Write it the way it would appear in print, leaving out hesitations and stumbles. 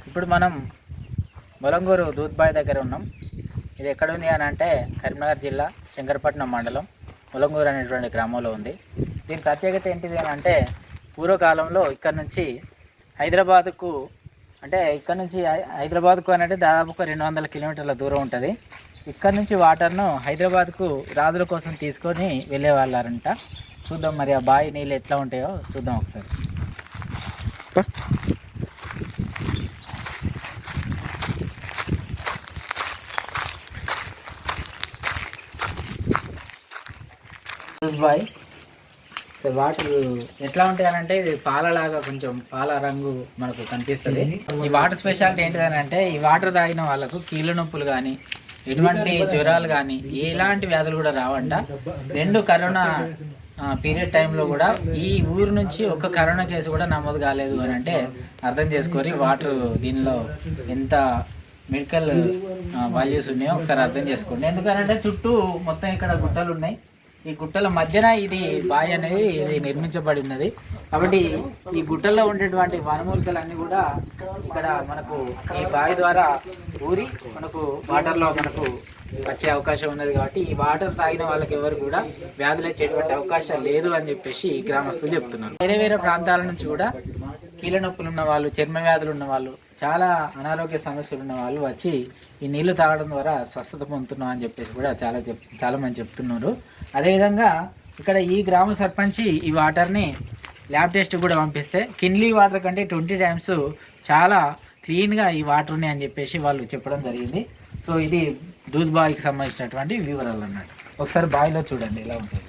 ఇప్పుడు మనం మొలంగూరు దూద్బాయ్ దగ్గర ఉన్నాం. ఇది ఎక్కడ ఉంది అని అంటే కరీంనగర్ జిల్లా శంకరపట్నం మండలం మొలంగూరు అనేటువంటి గ్రామంలో ఉంది. దీని ప్రత్యేకత ఏంటిది అని అంటే పూర్వకాలంలో ఇక్కడ నుంచి హైదరాబాద్కు అంటే దాదాపు 200 కిలోమీటర్ల దూరం ఉంటుంది. ఇక్కడ నుంచి వాటర్ను హైదరాబాద్కు రాజుల కోసం తీసుకొని వెళ్ళేవాళ్ళారంట. చూద్దాం మరి ఆ బావి నీళ్ళు ఎట్లా ఉంటాయో చూద్దాం ఒకసారి. బాయ్ సార్, వాటర్ ఎట్లా ఉంటాయి అని అంటే ఇది పాలలాగా కొంచెం పాల రంగు మనకు కనిపిస్తుంది. ఈ వాటర్ స్పెషాలిటీ ఏంటిది అని అంటే ఈ వాటర్ తాగిన వాళ్ళకు కీళ్ళ నొప్పులు కానీ ఎటువంటి జ్వరాలు కానీ ఎలాంటి వ్యాధులు కూడా రావంట. 2 కరోనా పీరియడ్ టైంలో కూడా ఈ ఊరు నుంచి ఒక్క కరోనా కేసు కూడా నమోదు కాలేదు అని అంటే అర్థం చేసుకొని వాటర్ దీనిలో ఎంత మెడికల్ వాల్యూస్ ఉన్నాయో ఒకసారి అర్థం చేసుకోండి. ఎందుకంటే చుట్టూ మొత్తం ఇక్కడ గుట్టలు ఉన్నాయి. ఈ గుట్టల మధ్యన ఇది బావి అనేది ఇది నిర్మించబడి ఉన్నది. కాబట్టి ఈ గుట్టల్లో ఉండేటువంటి వనమూలికలన్నీ కూడా ఇక్కడ మనకు ఈ బావి ద్వారా ఊరి మనకు వాటర్లో మనకు వచ్చే అవకాశం ఉన్నది. కాబట్టి ఈ వాటర్ తాగిన వాళ్ళకి ఎవరు కూడా వ్యాధులు వచ్చేటువంటి అవకాశం లేదు అని చెప్పేసి గ్రామస్తులు చెప్తున్నారు. వేరే వేరే ప్రాంతాల నుంచి కూడా కీళ్ళ నొప్పులు ఉన్న వాళ్ళు, చర్మ వ్యాధులు ఉన్న వాళ్ళు, చాలా అనారోగ్య సమస్యలు ఉన్న వాళ్ళు వచ్చి ఈ నీళ్లు తాగడం ద్వారా స్వస్థత పొందుతున్నాం అని చెప్పేసి కూడా చాలా మంది చెప్తున్నారు. అదేవిధంగా ఇక్కడ ఈ గ్రామ సర్పంచ్ ఈ వాటర్ని ల్యాబ్ టెస్ట్ కూడా పంపిస్తే కిన్లీ వాటర్ కంటే 20 టైమ్స్ చాలా క్లీన్గా ఈ వాటర్ ఉన్నాయి అని చెప్పేసి వాళ్ళు చెప్పడం జరిగింది. సో ఇది దూద్ బావికి సంబంధించినటువంటి వివరాలు అన్నట్టు. ఒకసారి బావిలో చూడండి ఎలా ఉంటుంది.